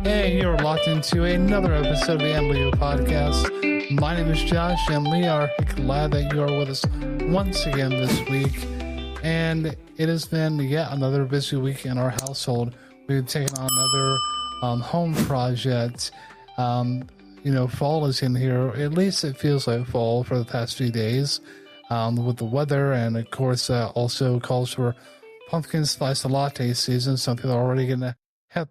Hey, you're locked into another episode of the Leo podcast. My name is Josh, and we are glad that you are with us once again this week. And it has been yet another busy week in our household. We've taken on another home project. Fall is in here. At least it feels like fall for the past few days with the weather. And of course, also calls for pumpkin spice latte season. Some people are already going to have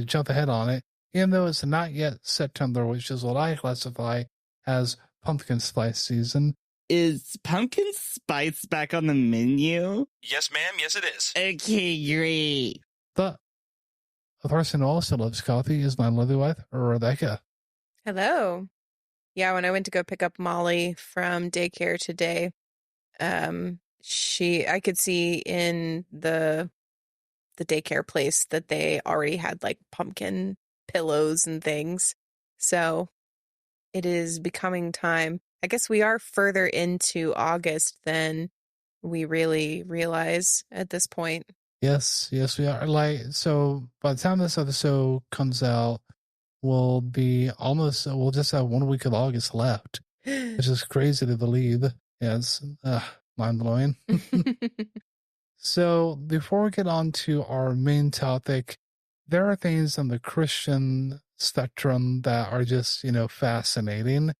jump ahead on it, even though it's not yet September, which is what I classify as pumpkin spice season. Is pumpkin spice back on the menu? Yes, ma'am. Yes, it is. Okay, great. But a person who also loves coffee is my lovely wife, Rebecca. Hello. Yeah, when I went to go pick up Molly from daycare today, I could see in the daycare place that they already had like pumpkin pillows and things. So it is becoming time. I guess we are further into August than we really realize at this point. Yes, we are. So by the time this episode comes out, we'll just have 1 week of August left, which is crazy to believe. Yes, mind blowing. So before we get on to our main topic, there are things on the Christian spectrum that are just, fascinating.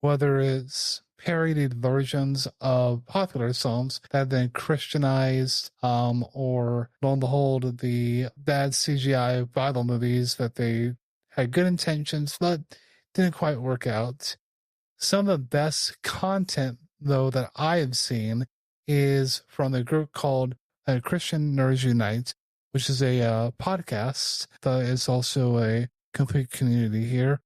Whether it's parodied versions of popular songs that have been Christianized, or lo and behold, the bad CGI Bible movies that they had good intentions but didn't quite work out. Some of the best content, though, that I have seen is from a group called Christian Nerds Unite, which is a podcast that is also a complete community here.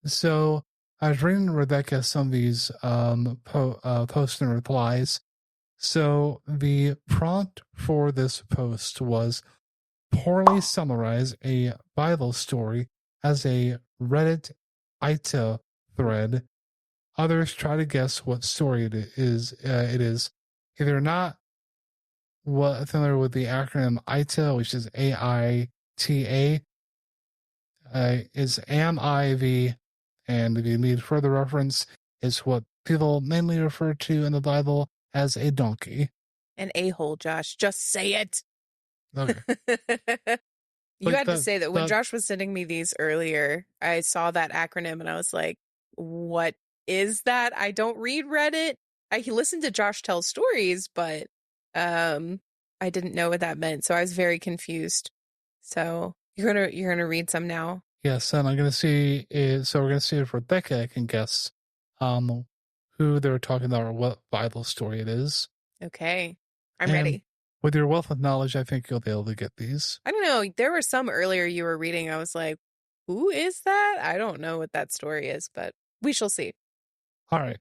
So I was reading Rebecca some of these posts and replies. So the prompt for this post was poorly summarize a Bible story as a Reddit ITA thread. Others try to guess what story it is. If they're not familiar with the acronym ITA, which is AITA, is AMIV, and if you need further reference, it's what people mainly refer to in the Bible as a donkey. An a-hole, Josh. Just say it. Okay. You had to say that when Josh was sending me these earlier, I saw that acronym and I was like, what is that? I don't read Reddit. I listen to Josh tell stories, but I didn't know what that meant, so I was very confused. So you're gonna read some now. Yes, and I'm gonna see. So we're gonna see if Rebecca can guess who they're talking about or what Bible story it is. Okay, I'm ready. With your wealth of knowledge, I think you'll be able to get these. I don't know. There were some earlier you were reading. I was like, who is that? I don't know what that story is, but we shall see. All right.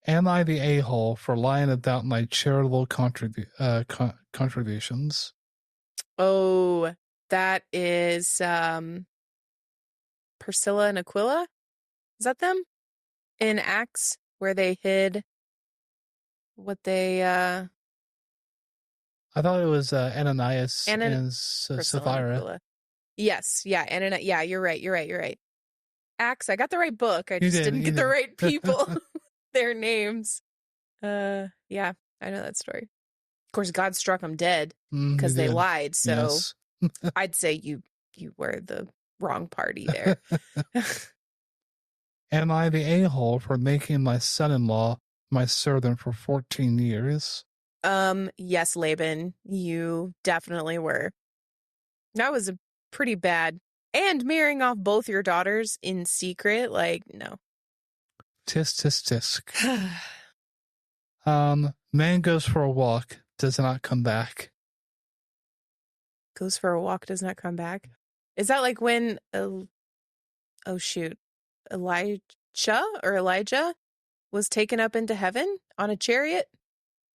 Am I the a-hole for lying about my charitable contributions? Oh, that is Priscilla and Aquila? Is that them? In Acts, where they hid what they... I thought it was Ananias and Sapphira. Yes, yeah, yeah, you're right. Acts, I got the right book. I just didn't get the right people. Their names. Yeah, I know that story. Of course, God struck them dead because they lied. So yes. I'd say you were the wrong party there. Am I the a-hole for making my son-in-law my servant for 14 years? Yes, Laban, you definitely were. That was a pretty bad. And marrying off both your daughters in secret, no. Tisk, tisk, tisk. Man goes for a walk, does not come back. Goes for a walk, does not come back? Is that like when, Elijah was taken up into heaven on a chariot?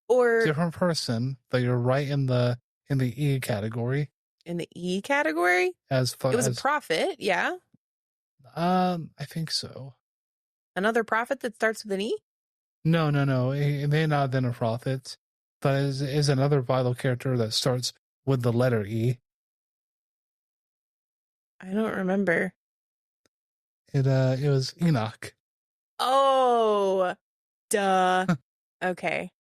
Or different person, but you're right in the E category. In the E category? It was a prophet, yeah. I think so. Another prophet that starts with an E? No. It may not have been a prophet, but is another Bible character that starts with the letter E. I don't remember. It was Enoch. Oh, duh. Okay.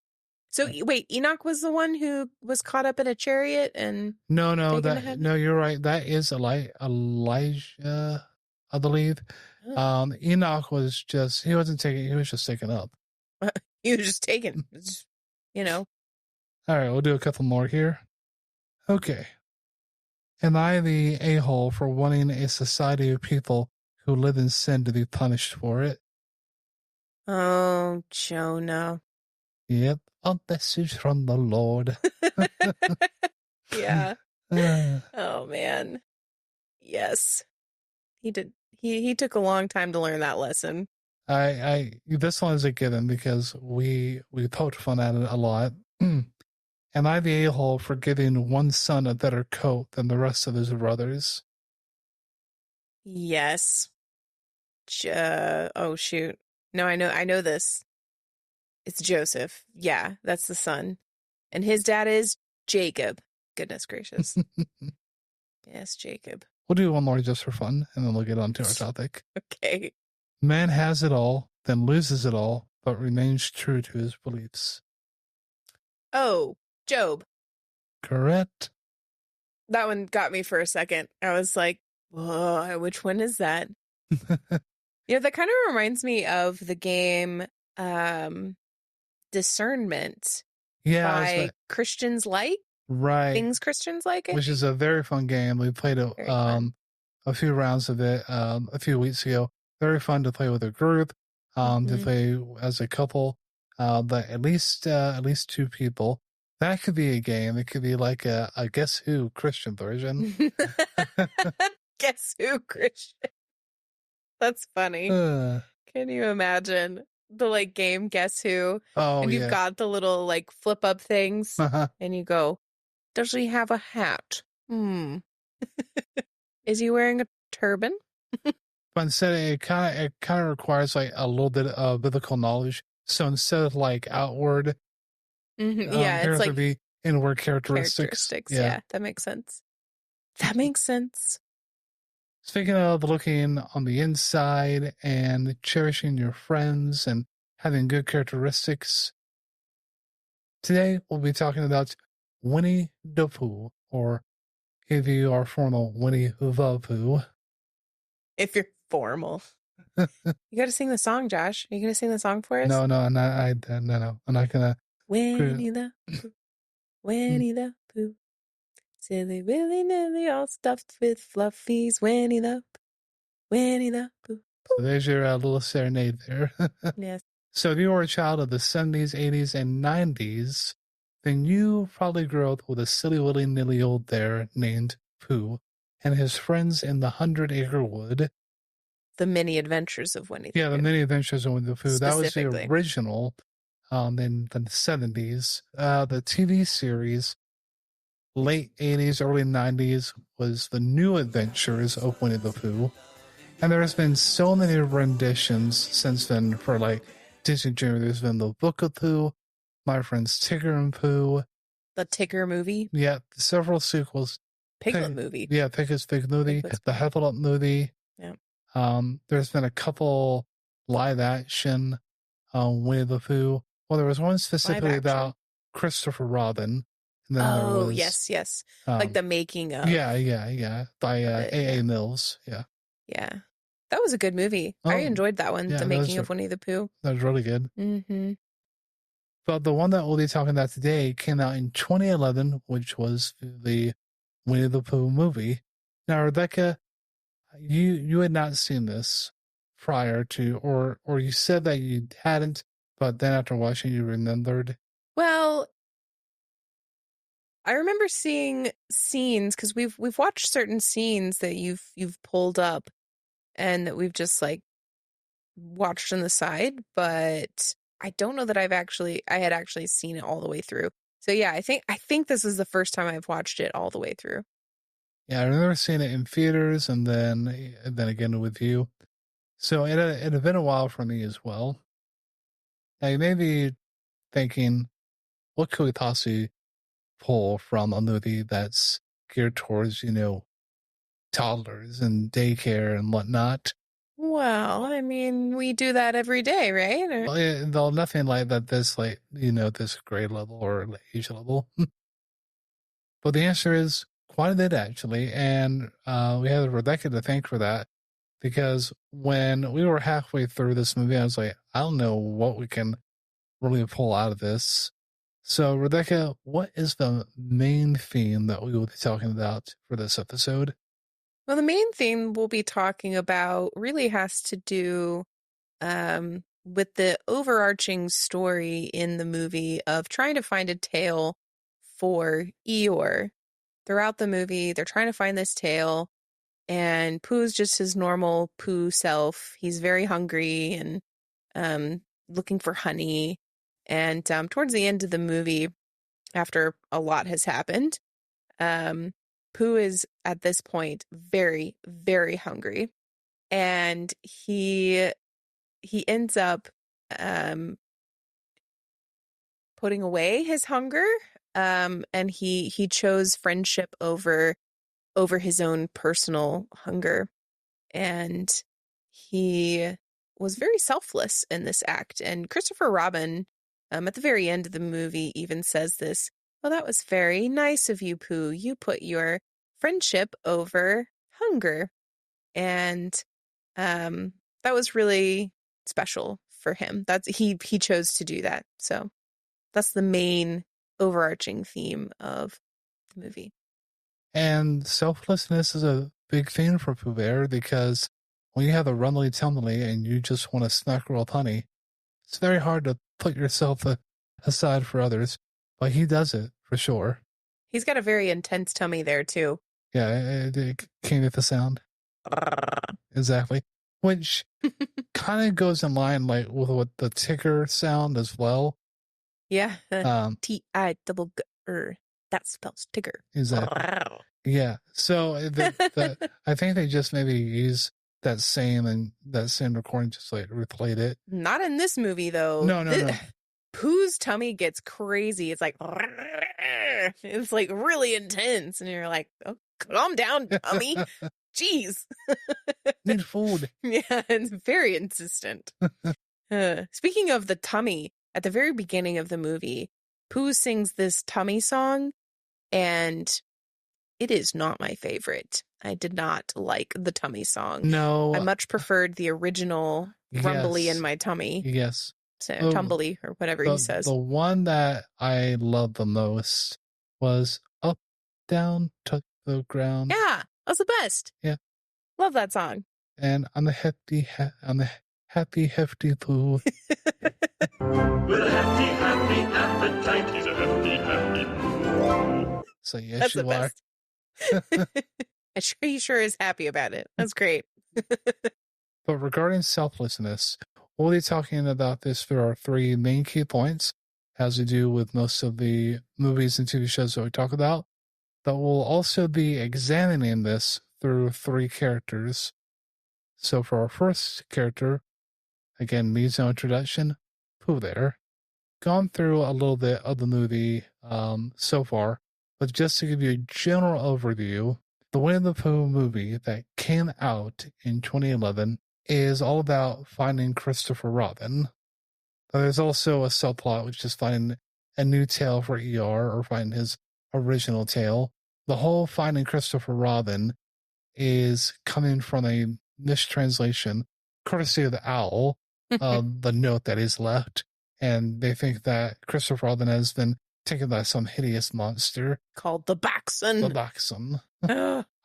So wait, Enoch was the one who was caught up in a chariot and No, taken to heaven? you're right. That is Elijah, I believe. Oh. Enoch was just he wasn't taking he was just taken up. He was just taken. You know. All right, we'll do a couple more here. Okay. Am I the a-hole for wanting a society of people who live in sin to be punished for it? Oh, Jonah. Yep, a message from the Lord. Yeah. Oh, man. Yes. He did. He took a long time to learn that lesson. This one is a given because we poked fun at it a lot. Am I the a-hole for giving one son a better coat than the rest of his brothers? Yes. Oh, shoot. No, I know this. It's Joseph. Yeah, that's the son. And his dad is Jacob. Goodness gracious. Yes, Jacob. We'll do one more just for fun, and then we'll get on to our topic. Okay. Man has it all, then loses it all, but remains true to his beliefs. Oh, Job. Correct. That one got me for a second. I was like, whoa, which one is that? Yeah, that kind of reminds me of the game Discernment by Christians Like. Right. Things Christians Like, which is a very fun game. We played it, a few rounds of it a few weeks ago. Very fun to play with a group, to play as a couple, but at least two people. That could be a game. It could be like a Guess Who Christian version. Guess Who Christian. That's funny. Can you imagine the game Guess Who? Oh, and you've got the little flip up things, and you go, does he have a hat? Is he wearing a turban? But instead, it kind of requires a little bit of biblical knowledge. So instead of outward, it's to be inward characteristics. Yeah, that makes sense. That makes sense. Speaking of looking on the inside and cherishing your friends and having good characteristics, today we'll be talking about Winnie the Pooh, or if you are formal, Winnie the Pooh. If you're formal. You got to sing the song, Josh. Are you going to sing the song for us? No, I'm not. No. I'm not going to. Winnie the Pooh. Winnie the Pooh. Silly, willy, nilly, all stuffed with fluffies. Winnie the Pooh. Winnie the Pooh. So there's your little serenade there. Yes. So if you were a child of the 70s, 80s, and 90s, then you probably grew up with a silly, willy-nilly old bear named Pooh and his friends in the 100 Acre Wood. The Many Adventures of Winnie the Pooh. Yeah, the Many Adventures of Winnie the Pooh. That was the original in the 70s. The TV series, late 80s, early 90s, was The New Adventures of Winnie the Pooh. And there's been so many renditions since then for Disney Junior. There's been The Book of Pooh, My Friends Tigger and Pooh. The Tigger movie? Yeah, several sequels. Piglet movie. Yeah, Piglet's Pig movie. The Piglet movie. Yeah. There's been a couple live action Winnie the Pooh. Well, there was one specifically about Christopher Robin. And then there was, yes. Like the making of. Yeah. By A.A. Mills. Yeah. Yeah. That was a good movie. I enjoyed that one. The Making of Winnie the Pooh. That was really good. Mm-hmm. But the one that we'll be talking about today came out in 2011, which was the Winnie the Pooh movie. Now, Rebecca, you had not seen this prior to, or you said that you hadn't, but then after watching, you remembered. Well, I remember seeing scenes because we've watched certain scenes that you've pulled up and that we've just watched on the side, but I don't know that I had actually seen it all the way through. So yeah, I think this is the first time I've watched it all the way through. Yeah, I remember seeing it in theaters and then again with you. So it had been a while for me as well. Now you may be thinking, what could we possibly pull from a movie that's geared towards, toddlers and daycare and whatnot. Well, I mean, we do that every day, right? Or... Well, though nothing like that, this this grade level or age level. But the answer is quite a bit, actually. And we have Rebecca to thank for that, because when we were halfway through this movie, I was like, I don't know what we can really pull out of this. So, Rebecca, what is the main theme that we will be talking about for this episode? Well, the main theme we'll be talking about really has to do with the overarching story in the movie of trying to find a tail for Eeyore. Throughout the movie, they're trying to find this tail, and Pooh's just his normal Pooh self. He's very hungry and looking for honey. And towards the end of the movie, after a lot has happened, Pooh is at this point very, very hungry, and he ends up putting away his hunger, and he chose friendship over his own personal hunger, and he was very selfless in this act. And Christopher Robin, at the very end of the movie, even says this. Well, that was very nice of you, Pooh. You put your friendship over hunger. And that was really special for him. He chose to do that. So that's the main overarching theme of the movie. And selflessness is a big theme for Pooh Bear, because when you have a rumbly tumbly and you just want to snack roll honey, it's very hard to put yourself aside for others. But he does it, for sure. He's got a very intense tummy there, too. Yeah, it came with the sound. Exactly. Which kind of goes in line with what the ticker sound as well. Yeah. T-I-double-G-R. That spells ticker. Exactly. Yeah. So I think they just maybe use that same recording, just replayed it. Not in this movie, though. No. Pooh's tummy gets crazy. It's like really intense, and you're like, oh, calm down, tummy. Jeez. Need food. Yeah, it's very insistent. Speaking of the tummy, at the very beginning of the movie, Pooh sings this tummy song, and it is not my favorite. I did not like the tummy song. No. I much preferred the original rumbly in my tummy. Yes. So, tumbly, or whatever he says. The one that I loved the most was Up, Down, Touch the Ground. Yeah, that's the best. Yeah. Love that song. And I'm the happy hefty Pooh. With a hefty appetite, he's a hefty Pooh. So yes, that's you are. He sure is happy about it. That's great. But regarding selflessness, we'll be talking about this through our three main key points, as we do with most of the movies and TV shows that we talk about. But we'll also be examining this through three characters. So for our first character, again, needs no introduction, Pooh Bear. Gone through a little bit of the movie so far, but just to give you a general overview, the Winnie the Pooh movie that came out in 2011 is all about finding Christopher Robin. But there's also a subplot, which is finding a new tail for Eeyore, or finding his original tail. The whole finding Christopher Robin is coming from a mistranslation, courtesy of the owl, of the note that is left. And they think that Christopher Robin has been taken by some hideous monster called the Baxon. The Baxon.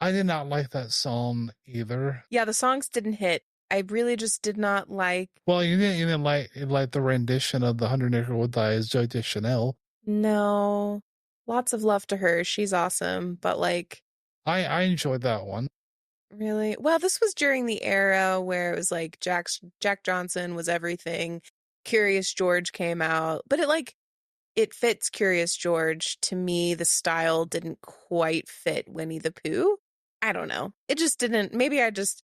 I did not like that song either. Yeah, the songs didn't hit. I really just did not like. Well, you didn't even like the rendition of the 100 Acre Wood by Zoe Deschanel. No, lots of love to her. She's awesome, but I enjoyed that one. Really? Well, this was during the era where it was like Jack Johnson was everything. Curious George came out, but it fits Curious George. To me, the style didn't quite fit Winnie the Pooh. I don't know. It just didn't. Maybe I just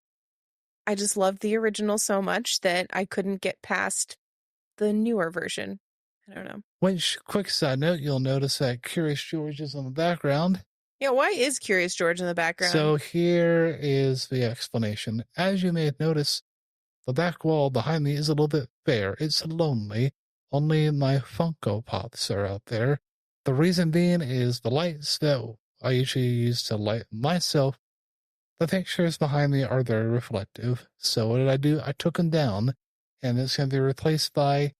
loved the original so much that I couldn't get past the newer version. I don't know. Which, quick side note, you'll notice that Curious George is in the background. Yeah, why is Curious George in the background? So here is the explanation. As you may have noticed, the back wall behind me is a little bit bare. It's lonely. Only my Funko Pops are out there. The reason being is the lights that I usually use to light myself, the pictures behind me are very reflective. So what did I do? I took them down, and it's going to be replaced by,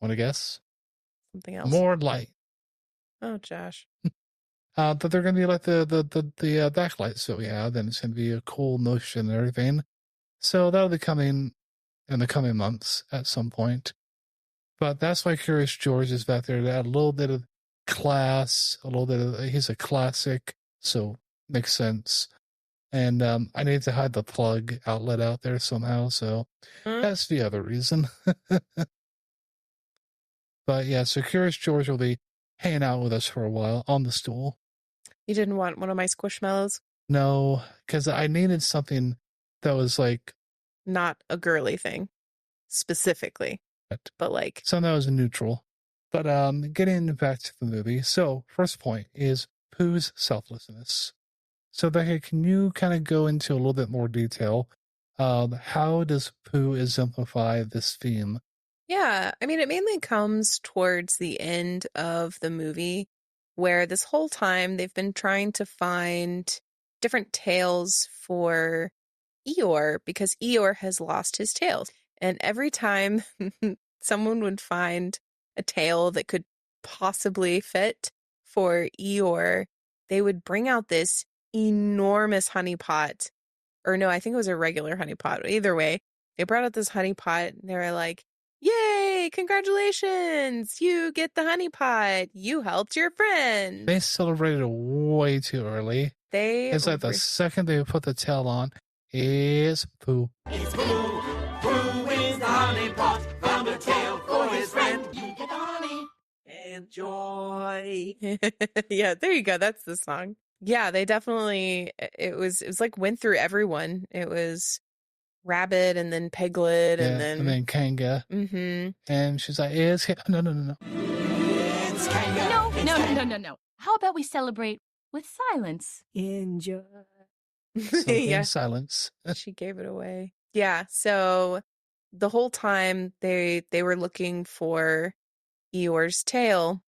want to guess? Something else. More light. Oh, Josh. But they're going to be like the backlights that we have, and it's going to be a cool motion and everything. So that'll be coming in the coming months at some point. But that's why Curious George is back there to add a little bit of class, he's a classic, so makes sense. And I need to hide the plug outlet out there somehow, so that's the other reason. But yeah, so Curious George will be hanging out with us for a while on the stool. You didn't want one of my Squishmallows? No, because I needed something that was like... Not a girly thing, specifically. But like... something that was neutral. But getting back to the movie. So, first point is Pooh's selflessness. So, Becca, can you kind of go into a little bit more detail? How does Pooh exemplify this theme? Yeah, I mean, it mainly comes towards the end of the movie, where this whole time they've been trying to find different tails for Eeyore, because Eeyore has lost his tail. And every time someone would find a tail that could possibly fit for Eeyore, they would bring out this enormous honey pot. Or no, I think it was a regular honey pot. Either way, they brought out this honey pot and they were like, "Yay, congratulations, you get the honey pot. You helped your friend." They celebrated way too early. It's like the second they put the tail on, it's Pooh. It's Pooh. Pooh wins the honey pot. Found a tail for his friend. You get the honey. Enjoy. Yeah, there you go. That's the song. Yeah, they definitely, it was like went through everyone. It was Rabbit and then Piglet and then Kanga. Mm-hmm. And she's like, no. It's Kanga. No. How about we celebrate with silence? Enjoy. So Yeah. in silence. She gave it away. Yeah, so the whole time they were looking for Eeyore's tail,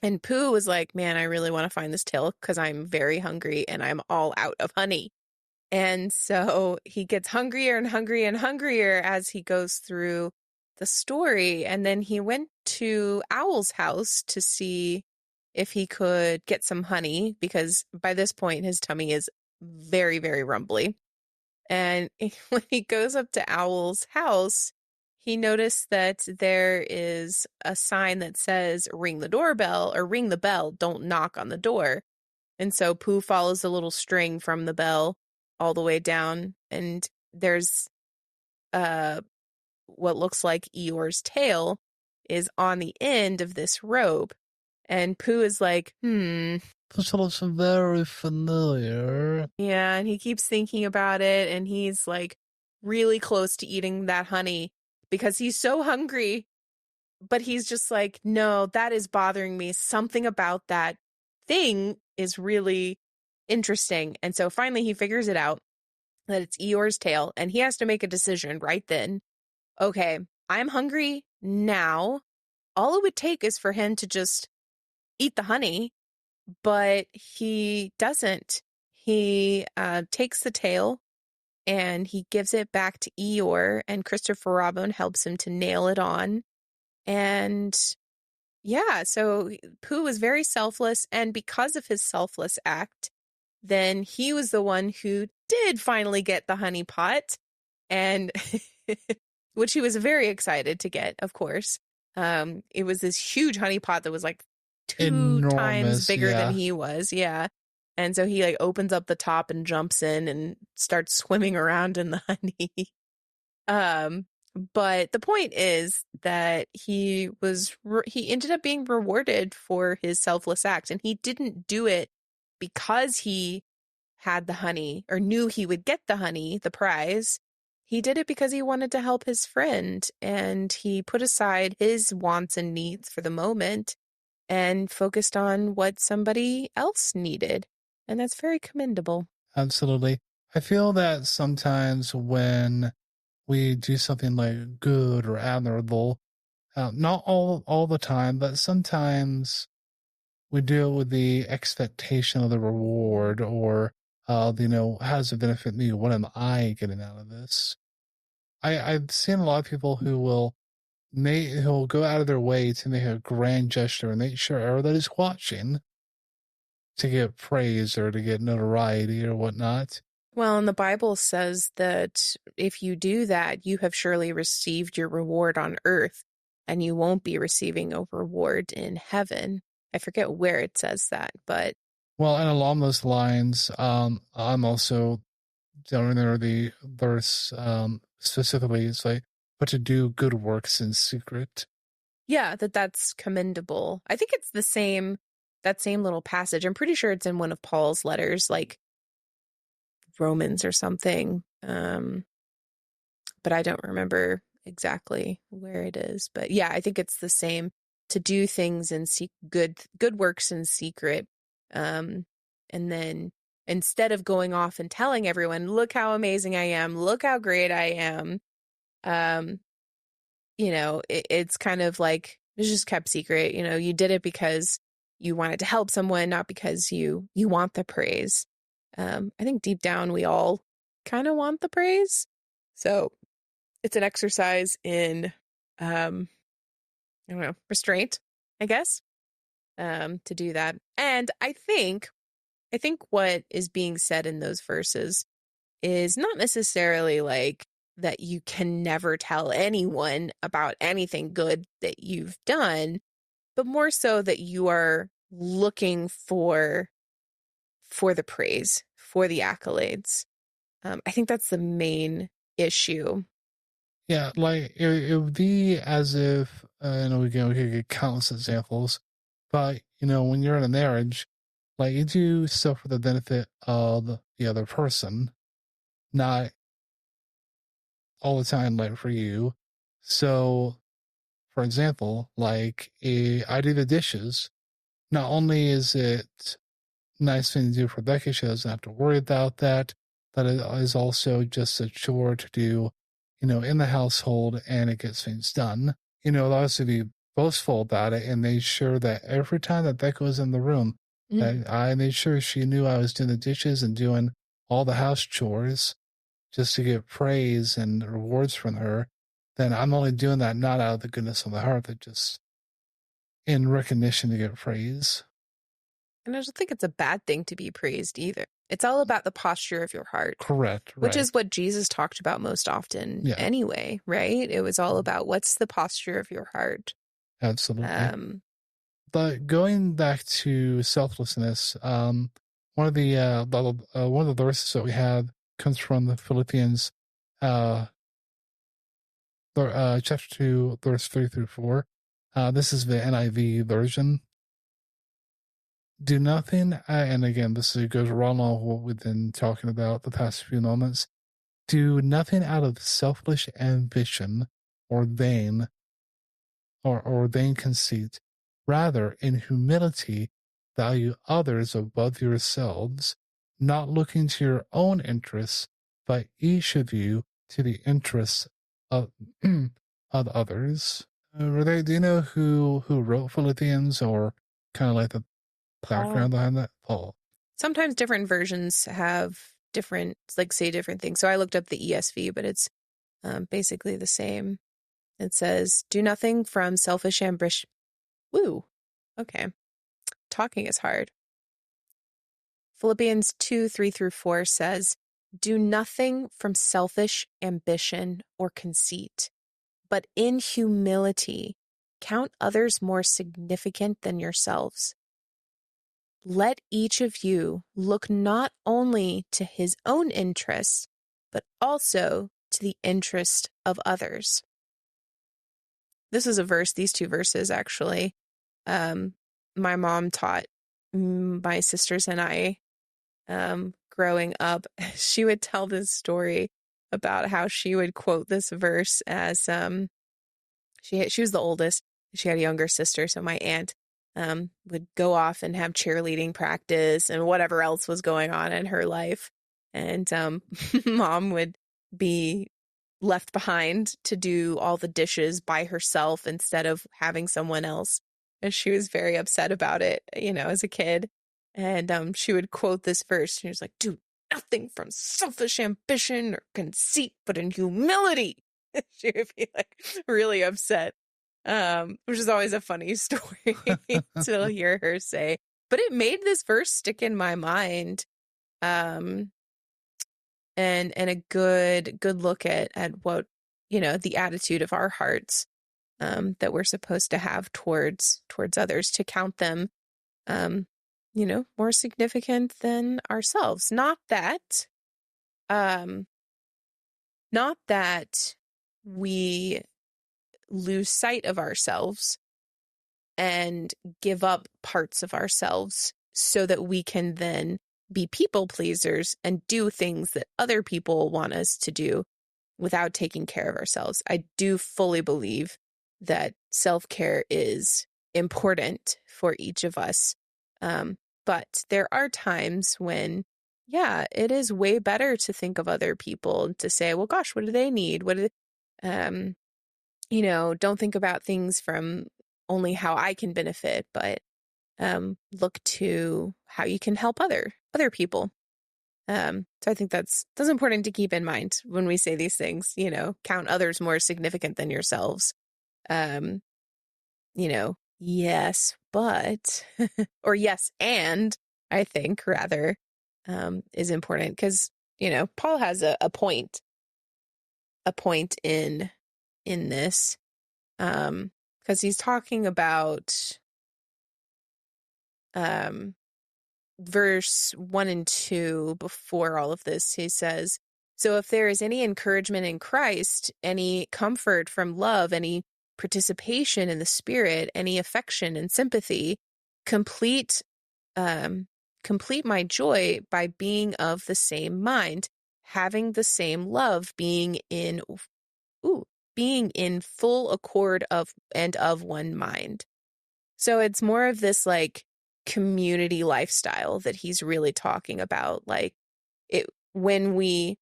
and Pooh was like, "Man, I really want to find this tail because I'm very hungry and I'm all out of honey." And so he gets hungrier and hungrier and hungrier as he goes through the story. And then he went to Owl's house to see if he could get some honey, because by this point his tummy is very, very rumbly. And when he goes up to Owl's house, he noticed that there is a sign that says, "Ring the doorbell," or "Ring the bell, don't knock on the door." And so Pooh follows the little string from the bell all the way down, and there's what looks like Eeyore's tail is on the end of this rope. And Pooh is like, This looks very familiar. Yeah, and he keeps thinking about it, and he's like really close to eating that honey because he's so hungry. But he's just like, no, that is bothering me. Something about that thing is really interesting. And so finally he figures it out, that it's Eeyore's tail, and he has to make a decision right then. Okay, I'm hungry now. All it would take is for him to just eat the honey, but he doesn't. He takes the tail and he gives it back to Eeyore, and Christopher Robin helps him to nail it on. And yeah, so Pooh was very selfless, and because of his selfless act, then he was the one who did finally get the honey pot, and which he was very excited to get, of course. It was this huge honey pot that was like two times bigger than he was. Yeah. And so he like opens up the top and jumps in and starts swimming around in the honey. But the point is that he ended up being rewarded for his selfless act, and he didn't do it because he had the honey or knew he would get the honey, the prize. He did it because he wanted to help his friend, and he put aside his wants and needs for the moment and focused on what somebody else needed. And that's very commendable. Absolutely. I feel that sometimes when we do something like good or admirable, not all the time, but sometimes we do it with the expectation of the reward or, how does it benefit me? What am I getting out of this? I've seen a lot of people who'll go out of their way to make a grand gesture and make sure everybody's watching to get praise or to get notoriety or whatnot. Well, and the Bible says that if you do that, you have surely received your reward on earth, and you won't be receiving a reward in heaven. I forget where it says that, but... Well, and along those lines, I'm also, don't remember the verse specifically, it's like, but to do good works in secret. Yeah, that's commendable. I think it's that same little passage. I'm pretty sure it's in one of Paul's letters, like Romans or something. But I don't remember exactly where it is. But yeah, I think it's the same, to do things in good works in secret. And then instead of going off and telling everyone, look how amazing I am, look how great I am, it's kind of like, it's just kept secret. You did it because you wanted to help someone, not because you want the praise. I think deep down we all kind of want the praise. So it's an exercise in, restraint, I guess, to do that. And I think what is being said in those verses is not necessarily like that you can never tell anyone about anything good that you've done, but more so that you are looking for the praise, for the accolades. I think that's the main issue. Yeah, like it would be as if, we could get countless examples, but when you're in a marriage, like you do stuff for the benefit of the other person, not all the time, like for you. So, for example, like I do the dishes. Not only is it nice thing to do for Becky, she doesn't have to worry about that, but it is also just a chore to do, in the household, and it gets things done. Allow us to be boastful about it and made sure that every time that Becca was in the room, that I made sure she knew I was doing the dishes and doing all the house chores just to get praise and rewards from her. Then I'm only doing that not out of the goodness of my heart, but just in recognition to get praise. And I don't think it's a bad thing to be praised either. It's all about the posture of your heart. Correct. Which is what Jesus talked about most often anyway, right? It was all about what's the posture of your heart. Absolutely. But going back to selflessness, one of the verses that we have comes from the Philippians, chapter 2, verse 3-4. This is the NIV version. Do nothing, and again, this goes right along with what we've been talking about the past few moments. Do nothing out of selfish ambition or vain conceit. Rather, in humility, value others above yourselves, not looking to your own interests, but each of you to the interests of others. Do you know who wrote Philippians, or kind of like the background behind that? Paul. Sometimes different versions have different, say different things. So I looked up the ESV, but it's basically the same. It says, do nothing from selfish ambition. Woo. Okay. Talking is hard. Philippians 2:3-4 says, do nothing from selfish ambition or conceit, but in humility, count others more significant than yourselves. Let each of you look not only to his own interests, but also to the interest of others. This is a verse, these two verses actually, my mom taught my sisters and I growing up. She would tell this story about how she would quote this verse as she was the oldest. She had a younger sister, so my aunt. would go off and have cheerleading practice and whatever else was going on in her life. And mom would be left behind to do all the dishes by herself instead of having someone else. And she was very upset about it, as a kid. And she would quote this verse. She was like, "Do nothing from selfish ambition or conceit, but in humility." She would be like really upset, which is always a funny story to hear her say. But it made this verse stick in my mind, and a good look at what the attitude of our hearts that we're supposed to have towards others, to count them more significant than ourselves. Not that we lose sight of ourselves and give up parts of ourselves so that we can then be people pleasers and do things that other people want us to do without taking care of ourselves. I do fully believe that self-care is important for each of us. But there are times when, it is way better to think of other people and to say, well, gosh, what do they need? What do they, don't think about things from only how I can benefit, but look to how you can help other people. So I think that's important to keep in mind when we say these things, count others more significant than yourselves. Yes, but, or yes, and I think rather, is important because, Paul has a point in this, because he's talking about, verse 1 and 2 before all of this. He says, "So if there is any encouragement in Christ, any comfort from love, any participation in the Spirit, any affection and sympathy, complete my joy by being of the same mind, having the same love, being in full accord of one mind." So it's more of this like community lifestyle that he's really talking about. Like when we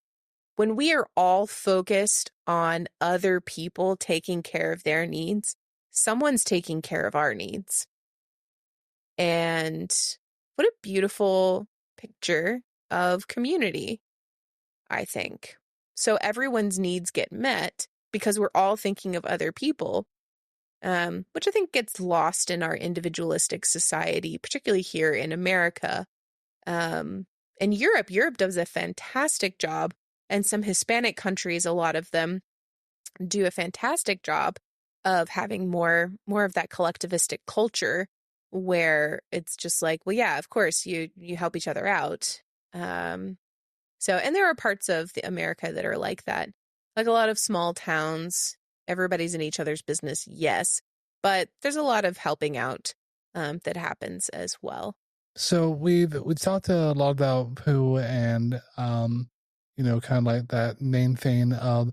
are all focused on other people taking care of their needs, someone's taking care of our needs. And what a beautiful picture of community, I think. So everyone's needs get met because we're all thinking of other people, which I think gets lost in our individualistic society, particularly here in America. And Europe does a fantastic job. And some Hispanic countries, a lot of them do a fantastic job of having more of that collectivistic culture where it's just like, well, yeah, of course you help each other out. And there are parts of America that are like that, like a lot of small towns, everybody's in each other's business. Yes. But there's a lot of helping out, that happens as well. So we talked a lot about Pooh and, kind of like that main thing of,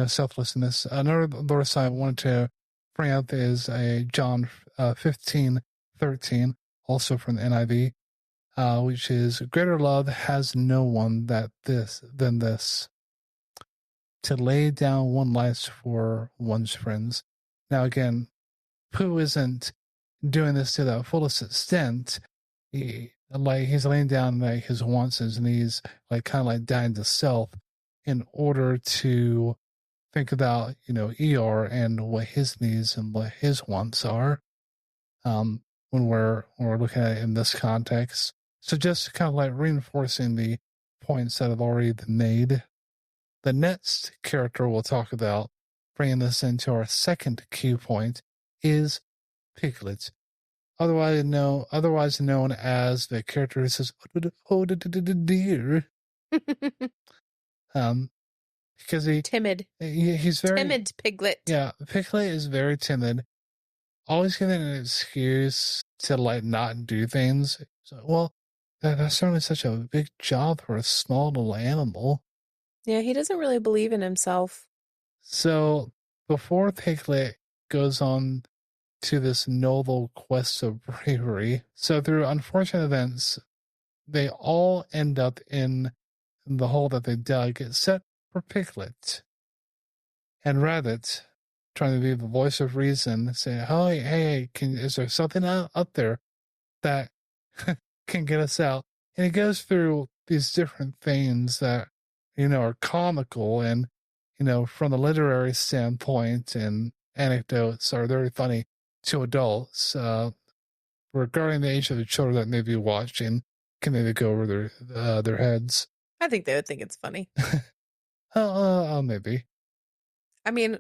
selflessness. Another verse I wanted to bring up is a John 15:13, also from the NIV, which is, "Greater love has no one than this, to lay down one's life for one's friends." Now again, Pooh isn't doing this to the fullest extent. He's laying down like his wants and his needs, like kind of like dying to self in order to think about, Eeyore and what his needs and what his wants are, when we're looking at it in this context. So just kind of like reinforcing the points that have already been made. The next character we'll talk about, bringing this into our second key point, is Piglet, otherwise known as the character who says, "Oh, dear." Because he's very timid. Piglet. Yeah, Piglet is very timid. Always giving an excuse to like not do things. So, well, that's certainly such a big job for a small little animal. Yeah, he doesn't really believe in himself. So before Piglet goes on to this noble quest of bravery. So through unfortunate events, they all end up in the hole that they dug, except for Piglet. And Rabbit, trying to be the voice of reason, saying, hey, is there something up there that can get us out? And he goes through these different things that, are comical and, from the literary standpoint, and anecdotes are very funny to adults. Regarding the age of the children that may be watching, can maybe go over their heads. I think they would think it's funny. Maybe. I mean,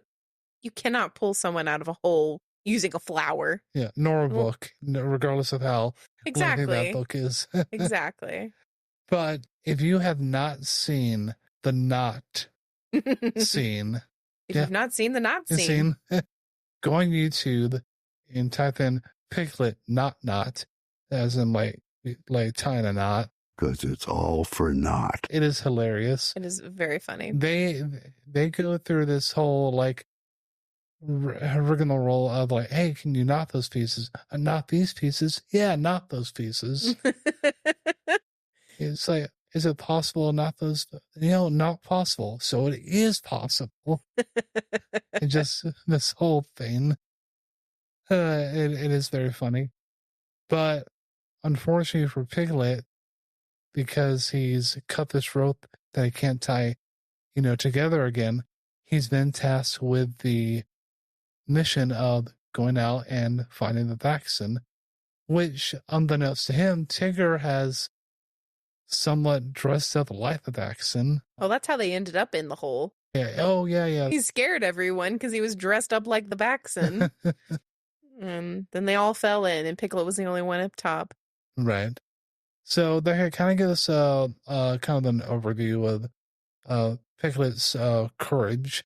you cannot pull someone out of a hole using a flower. Yeah, nor a book, regardless of how exactly that book is. Exactly. But if you have not seen the not scene, if you've not seen the not scene, go on YouTube and type in Piglet not, as in like tying a knot. Because it's all for naught. It is hilarious. It is very funny. They go through this whole like rigmarole of like, hey, can you knot those pieces? Not these pieces? Yeah, not those pieces. It's like, is it possible to knot those? Not possible. So it is possible. And just this whole thing. It is very funny. But unfortunately for Piglet, because he's cut this rope that he can't tie, together again, he's been tasked with the mission of going out and finding the vaccine, which, unbeknownst to him, Tigger has somewhat dressed up like the vaccine. Oh, that's how they ended up in the hole. Yeah. Oh, yeah. He scared everyone because he was dressed up like the vaccine. And then they all fell in, and Piglet was the only one up top. Right. So they kind of give us kind of an overview of Piglet's courage,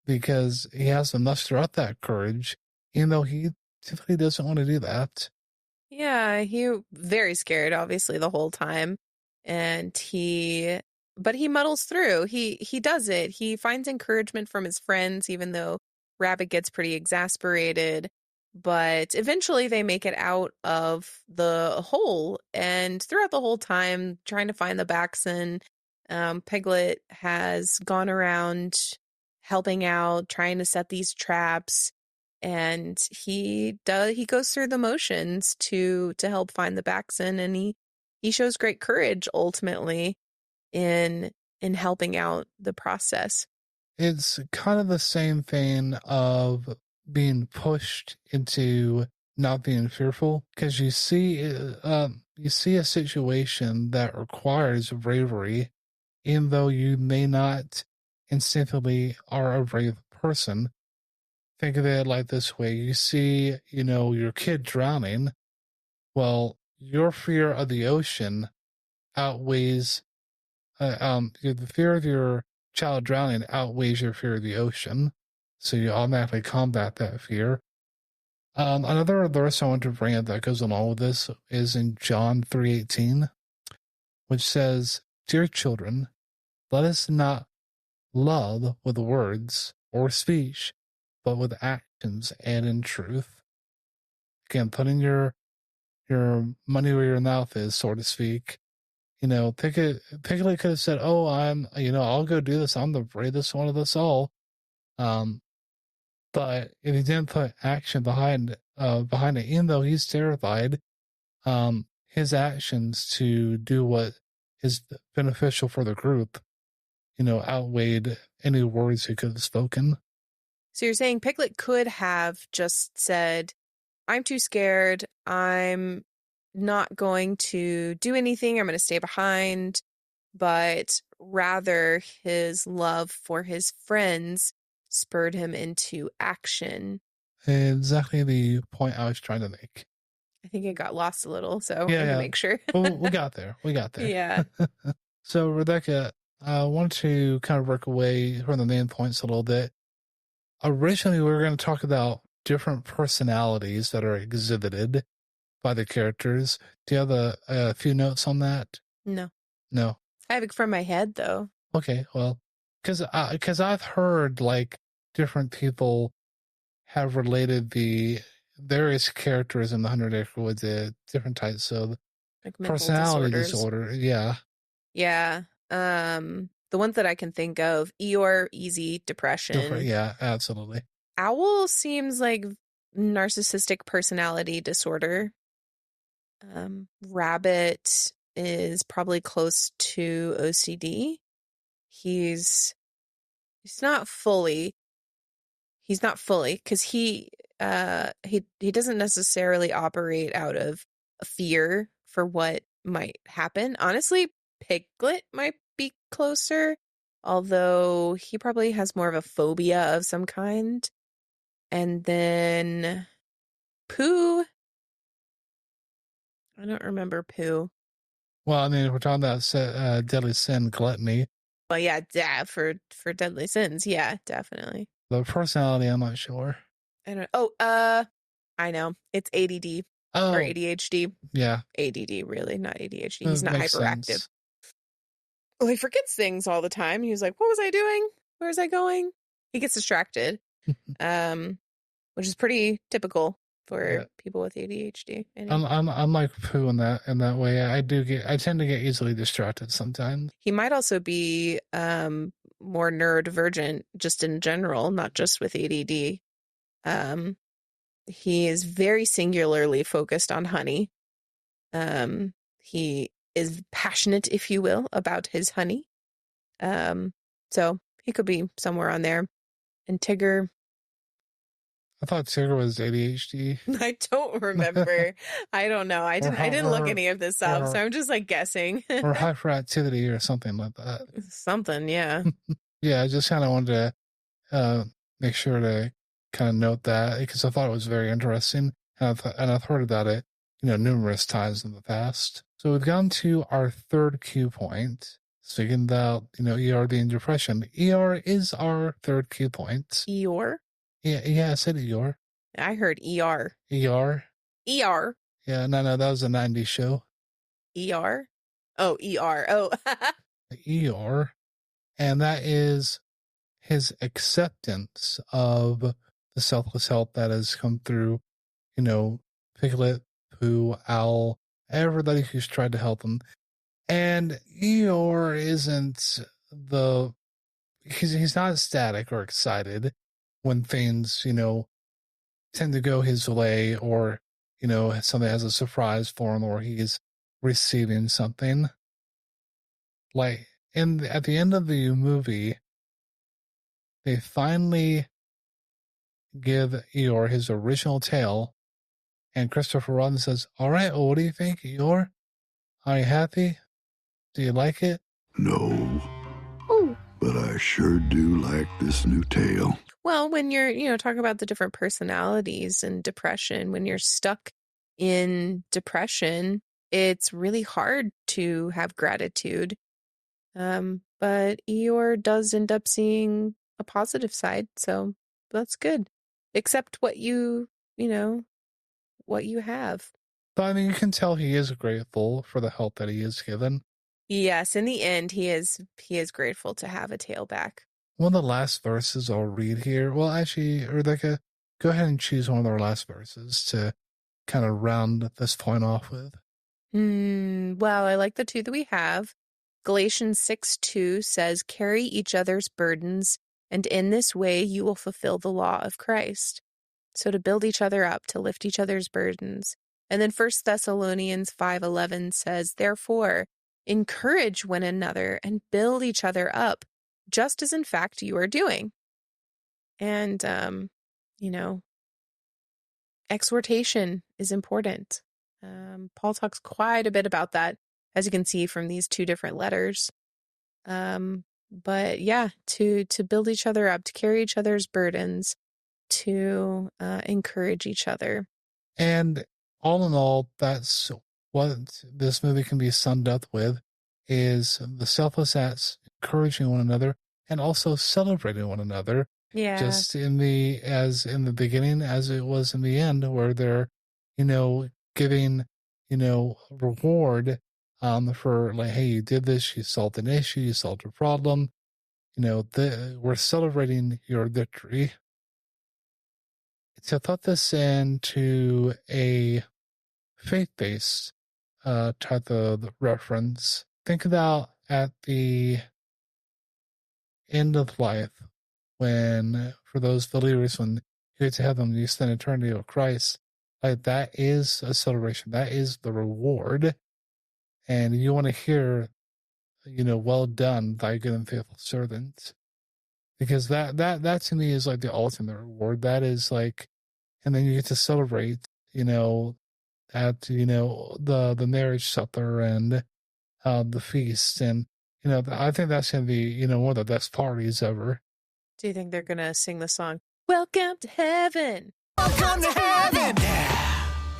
because he has to muster up that courage, even though he typically doesn't want to do that. Yeah, he very scared, obviously, the whole time, but he muddles through. He does it. He finds encouragement from his friends, even though Rabbit gets pretty exasperated. But eventually they make it out of the hole, and throughout the whole time trying to find the vaccine, Piglet has gone around helping out, trying to set these traps, and he goes through the motions to help find the vaccine, and he shows great courage ultimately in helping out the process. It's kind of the same thing of being pushed into not being fearful, because you see a situation that requires bravery, even though you may not instinctively are a brave person. Think of it like this way: you see, your kid drowning. Well, your fear of the ocean outweighs the fear of your child drowning outweighs your fear of the ocean. So you automatically combat that fear. Another verse I want to bring up that goes along with this is in John 3:18, which says, "Dear children, let us not love with words or speech, but with actions and in truth." Again, putting your money where your mouth is, so to speak. Piglet could have said, "Oh, I'll go do this. I'm the bravest one of us all." But if he didn't put action behind it, even though he's terrified, his actions to do what is beneficial for the group, outweighed any words he could have spoken. So you're saying Piglet could have just said, "I'm too scared. I'm not going to do anything. I'm going to stay behind." But rather, his love for his friends spurred him into action. Exactly the point I was trying to make. I think it got lost a little, so I want to make sure. Well, we got there. Yeah. So, Rebecca, I want to kind of work away from the main points a little bit. Originally, we were going to talk about different personalities that are exhibited by the characters. Do you have a few notes on that? No. I have it from my head, though. Okay, well, because I've heard like different people have related the various characters in the 100 Acre Wood, different types of like mental personality disorders. disorder. Yeah. Yeah. The ones that I can think of, Eeyore, easy depression. Yeah, absolutely. Owl seems like narcissistic personality disorder. Rabbit is probably close to OCD. He's not fully because he doesn't necessarily operate out of a fear for what might happen. Honestly, Piglet might be closer, although he probably has more of a phobia of some kind. And then Pooh, I don't remember Pooh. Well, I mean, if we're talking about deadly sin, gluttony. Well, yeah, for deadly sins, yeah, definitely. The personality, I'm not sure. I don't. Oh, I know. It's ADD or ADHD. Yeah, ADD, really, not ADHD. He's not hyperactive. Sense. Well, he forgets things all the time. He was like, "What was I doing? Where was I going?" He gets distracted, which is pretty typical for people with ADHD. Anyway. I'm like Pooh in that way. I tend to get easily distracted sometimes. He might also be more neurodivergent just in general, not just with ADD. He is very singularly focused on honey. He is passionate, if you will, about his honey. So he could be somewhere on there. And Tigger, I thought Tigger was ADHD. I don't remember. I don't know. I didn't look any of this up, so I'm just like guessing. Or hyperactivity or something like that. Something, yeah. Yeah, I just kind of wanted to make sure to kind of note that because I thought it was very interesting, and I've heard about it, numerous times in the past. So we've gone to our third cue point. Speaking about, Eeyore being depression. Eeyore is our third cue point. Eeyore? Yeah, I said Eeyore. I heard ER. ER? ER. Yeah, no, that was a 90s show. ER? Oh, ER. Oh. Eeyore. And that is his acceptance of the selfless help that has come through, Piglet, Pooh, Owl, everybody who's tried to help him. And Eeyore isn't he's not ecstatic or excited when things, tend to go his way or, somebody has a surprise for him or he's receiving something. Like, at the end of the movie, they finally give Eeyore his original tail, and Christopher Robin says, "All right, well, what do you think, Eeyore? Are you happy? Do you like it?" No. Ooh. But I sure do like this new tail. Well, when you're, talking about the different personalities and depression, when you're stuck in depression, it's really hard to have gratitude. But Eeyore does end up seeing a positive side, so that's good. Accept what what you have. But I mean, you can tell he is grateful for the help that he is given. Yes, in the end, he is grateful to have a tail back. One of the last verses I'll read here. Well, actually, Rebecca, go ahead and choose one of our last verses to kind of round this point off with. Well, I like the two that we have. Galatians 6:2 says, "Carry each other's burdens, and in this way you will fulfill the law of Christ." So to build each other up, to lift each other's burdens. And then 1 Thessalonians 5:11 says, "Therefore, encourage one another and build each other up, just as in fact you are doing." And, exhortation is important. Paul talks quite a bit about that, as you can see from these two different letters. But yeah, to build each other up, to carry each other's burdens, to encourage each other. And all in all, that's what this movie can be summed up with, is the selfless acts, encouraging one another, and also celebrating one another. Yeah. Just in the beginning, as it was in the end, where they're, giving, reward for like, hey, you did this, you solved an issue, you solved a problem. We're celebrating your victory. to put this into a faith-based type of reference, think about at the end of life, when, for those believers, when you get to heaven, you spend eternity with Christ, like that is a celebration. That is the reward. And you want to hear, well done, thy good and faithful servant. Because that to me is like the ultimate reward. That is like, and then you get to celebrate, at, the marriage supper and the feast. And, I think that's going to be, one of the best parties ever. Do you think they're going to sing the song, Welcome to Heaven? Welcome to heaven!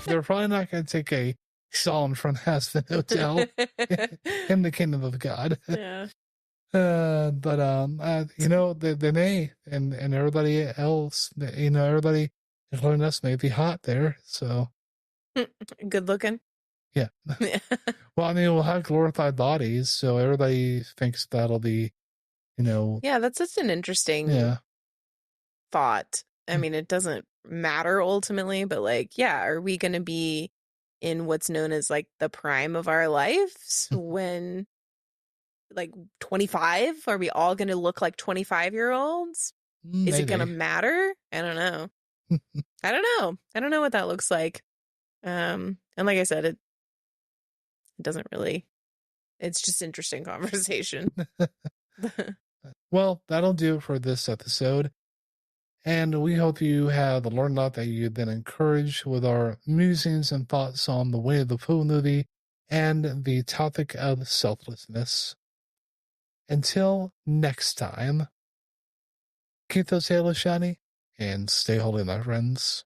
They're probably not going to take a song from Aspen Hotel in the kingdom of God. Yeah. But they may, and everybody else, everybody, including us, may be hot there. So Good looking. Yeah. Well, I mean, we'll have glorified bodies, so everybody thinks that'll be, Yeah, that's such an interesting thought. I mean, it doesn't matter ultimately, but like, yeah, are we going to be in what's known as like the prime of our lives when like 25? Are we all going to look like 25-year-olds? Is it going to matter? I don't know. I don't know what that looks like. And like I said, it doesn't really, it's just interesting conversation. Well, that'll do it for this episode. And we hope you have learned a lot, that you've been encouraged with our musings and thoughts on the Winnie the Pooh movie and the topic of selflessness. Until next time, keep those halos shiny and stay holy, my friends.